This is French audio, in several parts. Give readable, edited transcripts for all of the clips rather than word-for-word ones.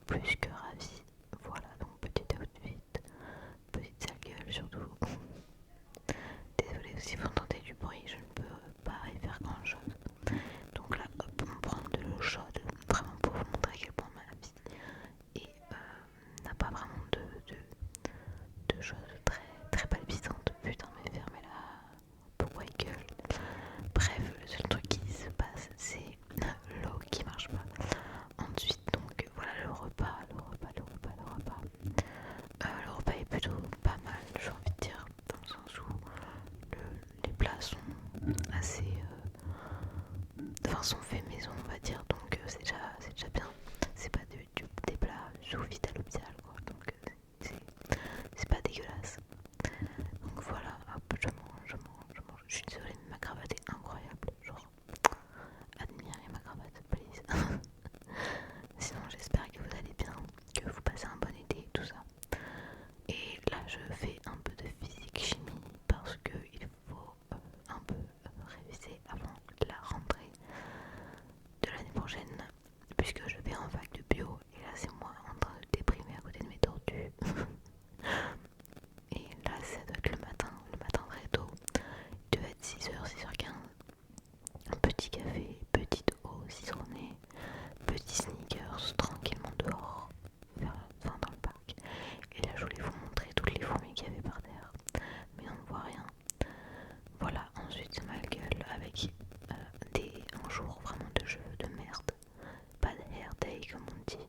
plus que ravie. Voilà, donc petit outfit, petite sale gueule surtout. Désolée si vous entendez du bruit, je ne peux pas y faire grand chose. Donc là, hop, on prend de l'eau chaude, vraiment pour vous montrer à quel point ma vie n'a pas vraiment de choses très, très palpitantes. Putain, mais fermez-la, pourquoi il gueule? Bref, le seul truc qui se passe, c'est l'eau qui marche pas. Ensuite, donc voilà le repas. Le repas est plutôt pas mal, j'ai envie de dire, dans le sens où les plats sont assez. Enfin, sont faits maison, on va dire, donc c'est déjà bien. C'est pas des plats sous vide à l'hôpital, quoi, donc c'est pas dégueulasse. Donc voilà, hop, je mange. Je suis désolée, mais ma cravate est incroyable. Genre, admirez ma cravate, please. Sinon, j'espère que vous allez bien, que vous passez un bon été, tout ça. Et là, je fais un peu de physique-chimie parce qu'il faut un peu réviser avant la rentrée de l'année prochaine, puisque je vais en fac de bio. Et là, c'est moi en train de déprimer à côté de mes tortues. Et là, ça doit être le matin très tôt. Il devait être 6h, 6h15. Un petit café, petite eau citronnée, petit sneakers tranquillement dehors, enfin dans le parc. Et là, je voulais vous montrer toutes les fourmis qu'il y avait par terre, mais on ne voit rien. Voilà, ensuite ma gueule avec un jour vraiment de jeu de merde, pas de hair day comme on dit,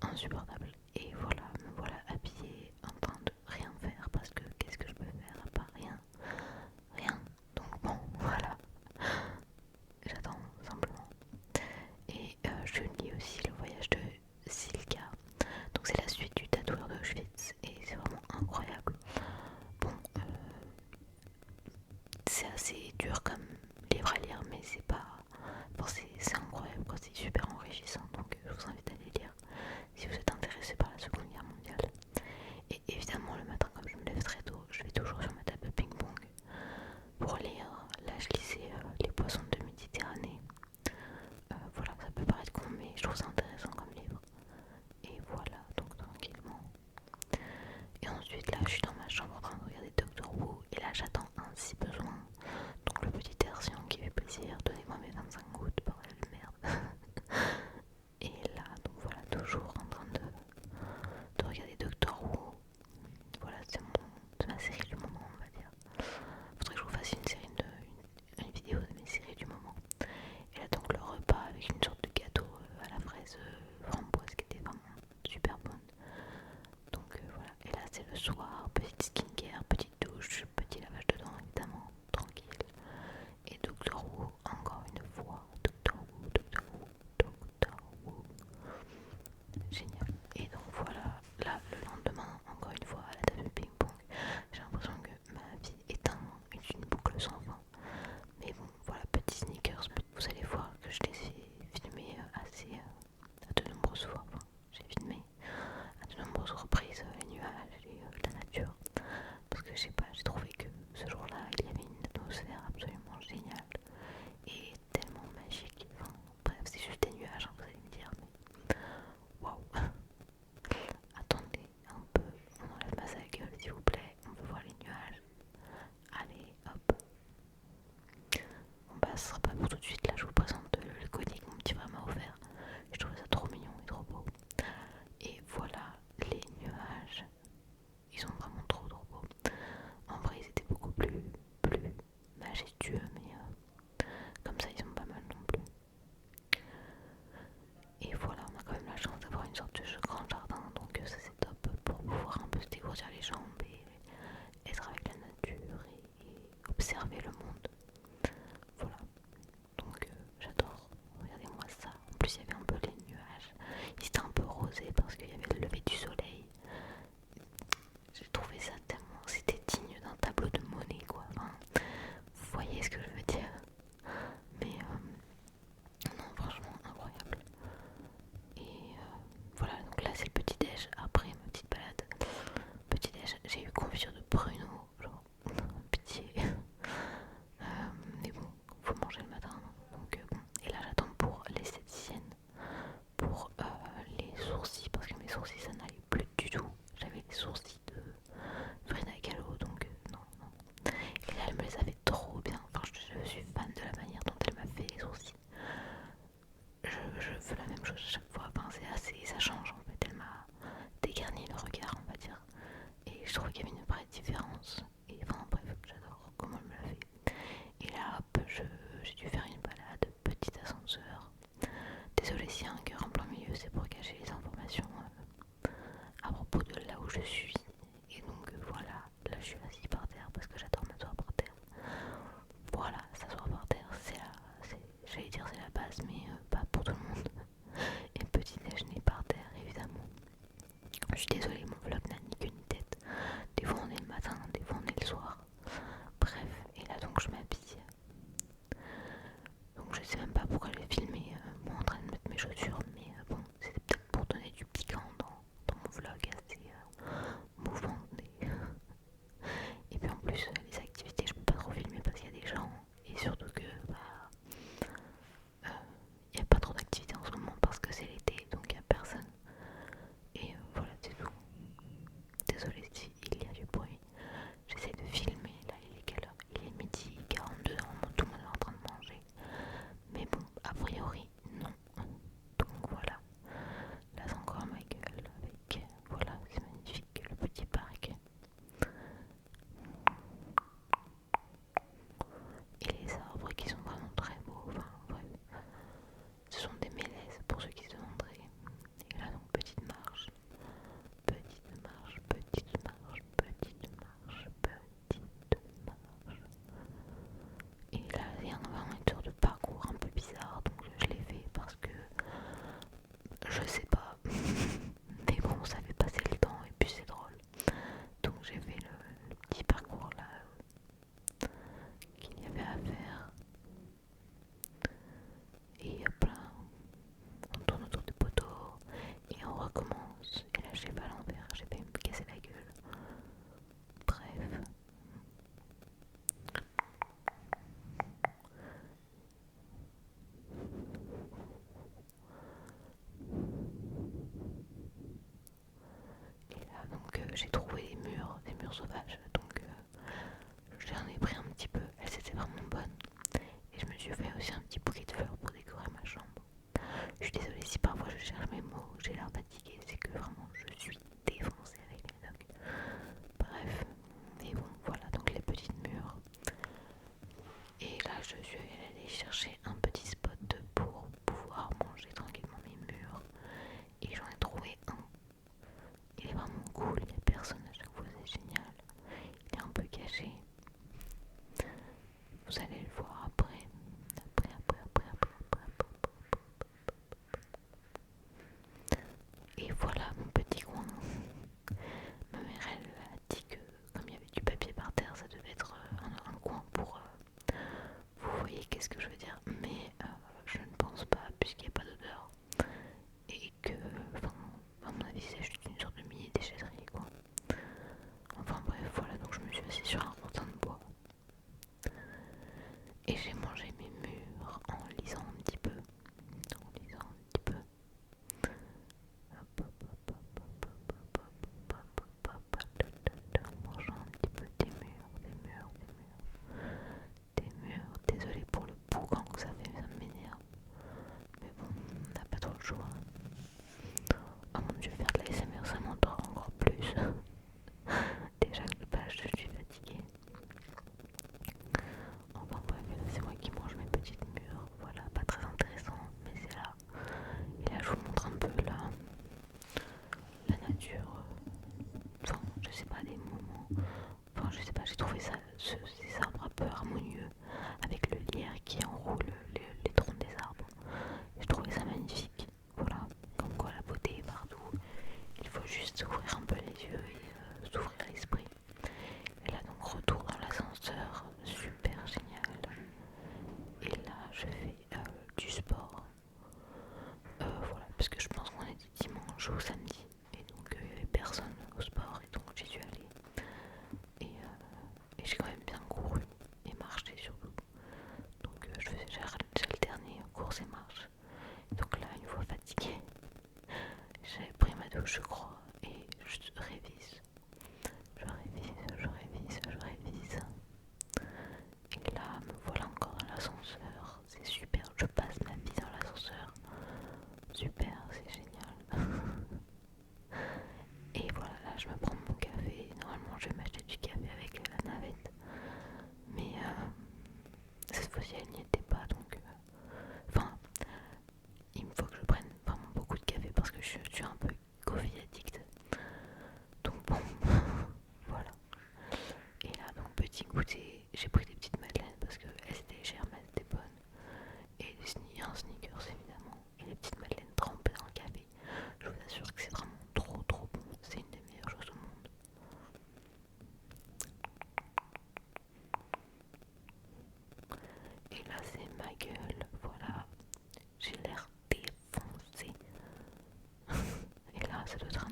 insupportable. Et voilà, me voilà habillée en train de rien faire parce que qu'est-ce que je peux faire à part rien. Donc bon, voilà, j'attends simplement. Et je lis aussi le voyage de Silka. Donc c'est la suite du tatoueur d'Auschwitz et c'est vraiment incroyable. Bon, c'est assez dur comme livre à lire, mais c'est pas. Bon, c'est incroyable, quoi, c'est super enrichissant. Donc je vous invite à les lire si vous êtes intéressé par la Seconde Guerre mondiale. Et évidemment, le matin, comme je me lève très tôt, je vais toujours sur ma table de ping-pong pour lire. Là, je lisais Les Poissons de Méditerranée. Voilà, ça peut paraître con, mais je trouve ça intéressant comme livre. Et voilà, donc tranquillement. Et ensuite, là, je suis dans ma chambre en train de regarder Doctor Who. Et là, j'attends un si besoin. Donc, le petit Tertian qui fait plaisir. Donnez-moi mes 25 gouttes, bordel de merde. Et là, donc voilà, toujours en train de regarder Doctor Who. Voilà, c'est ma série du moment, on va dire. Faudrait que je vous fasse une vidéo de mes séries du moment. Et là donc le repas avec une sorte de gâteau à la fraise sourcils parce que mes sourcils ça n'allait plus du tout. J'avais les sourcils de Frida Kahlo, donc non, non. Et là elle me les avait trop bien. Enfin je suis fan de la manière dont elle m'a fait les sourcils. Je veux la même chose à chaque fois. Enfin, c'est assez, ça change en fait. Elle m'a dégarni le regard, on va dire. Et je trouve qu'il y avait une vraie différence. Et enfin bref, j'adore comment elle me l'a fait. Et là hop, j'ai dû faire une balade, petit ascenseur. Désolée s'il y a un cœur en plein milieu, c'est pour cacher les informations à propos de là où je suis. Et donc voilà, là je suis assise par terre parce que j'adore m'asseoir par terre. Voilà, s'asseoir par terre, j'allais dire c'est la base, mais pas pour tout le monde. Et petit déjeuner par terre, évidemment. Je suis désolée, mon vlog n'a ni queue ni tête. Des fois on est le matin, des fois on est le soir. Bref, et là donc je m'habille. Donc je sais même pas pourquoi j'ai filmé moi en train de mettre mes chaussures, mais bon, c'était peut-être pour donner du piquant dans mon vlog assez mouvementé. Et puis en plus, les activités, je peux pas trop filmer parce qu'il y a des gens. Et surtout que, il n'y a pas trop d'activités en ce moment parce que c'est l'été, donc il n'y a personne. Et voilà, c'est tout. Désolée s'il y a du bruit. J'essaie de filmer, là il est quelle heure? Il est midi 42, tout le monde est en train de manger. Mais bon, a priori, non. Donc voilà. Là c'est encore ma gueule avec, voilà, c'est magnifique, le petit parc. Et les arbres qui sont vraiment très beaux, enfin bref. Ce sont des mélèzes pour ceux qui se demanderaient. Et là donc petite marche, petite marche, petite marche, petite marche, petite marche. Et là il y a vraiment une sorte de parcours un peu bizarre, donc je l'ai fait parce que je sais pas. Mais bon, ça fait passer le temps et puis c'est drôle. Donc j'ai fait le petit parcours là qu'il y avait à faire. Et hop là, on tourne autour du poteau et on recommence. Et là j'ai pas à l'envers, j'ai failli me casser la gueule. Bref. Et là donc j'ai trouvé des murs sauvages. Donc j'en ai pris un petit peu. Elles étaient vraiment bonnes. Et je me suis fait aussi un petit bouquet de fleurs pour décorer ma chambre. Je suis désolée si parfois je cherche mes mots, j'ai l'air fatiguée, c'est que vraiment je suis défoncée avec les docs. Bref, mais bon voilà donc les petites murs. Et là je suis allée chercher un petit spot pour pouvoir manger tranquillement mes murs. Et j'en ai trouvé un. Il est vraiment cool, il n'y a personne à chaque fois, c'est génial. Il est un peu caché. Vous allez le voir après. Et voilà mon petit coin. Ma mère elle a dit que comme il y avait du papier par terre, ça devait être un coin pour... vous voyez qu'est-ce que je veux dire. Mais je ne pense pas puisqu'il n'y a pas d'odeur. Et que, enfin, à mon avis c'est juste une sorte de mini déchetterie quoi. Enfin bref, voilà, donc je me suis assise sur un rondin de bois. Et j'ai mangé mes murs en lisant un petit peu. En mangeant un petit peu des murs. Désolée pour le boucan que ça fait, ça m'énerve. Mais bon, on n'a pas trop le choix. Oh mon dieu, faire de la SMR ça m'endort encore plus. Déjà que je suis fatiguée. Enfin bref, c'est moi qui mange mes petites mûres. Voilà, pas très intéressant, mais c'est là. Et là je vous montre un peu la nature. Enfin, je sais pas, des moments. Enfin, je sais pas, j'ai trouvé ça, ces arbres un peu harmonieux avec le lierre qui enroule les troncs des arbres. J'ai trouvé ça magnifique. Voilà, comme quoi la beauté est partout. Il faut juste s'ouvrir un peu les yeux et s'ouvrir l'esprit. Et là donc retour dans l'ascenseur, super génial. Et là je fais du sport. Voilà, parce que je pense qu'on était dimanche ou samedi. Et donc il n'y avait personne au sport et donc j'y suis allée. Et j'ai quand même bien couru et marché surtout. Donc j'alternais course et marche. Donc là une fois fatiguée, j'ai je crois, et je révise. Je révise, je révise, je révise. Et là, me voilà encore dans l'ascenseur. C'est super, je passe ma vie dans l'ascenseur. Super, c'est génial. Et voilà, là je me prends mon café. Normalement je vais m'acheter du café avec la navette. Mais cette fois-ci elle n'y était pas, donc enfin il me faut que je prenne vraiment beaucoup de café parce que je suis un peu coffee addict. Donc bon, voilà. Et là donc petit goûter, j'ai pris des petites madeleines parce qu'elles étaient légères mais elles étaient bonnes. Et un sneakers évidemment. Et les petites madeleines trempées dans le café. Je vous assure que c'est vraiment trop trop bon. C'est une des meilleures choses au monde. Et là c'est ma gueule, voilà, j'ai l'air défoncé. Et là ça doit être un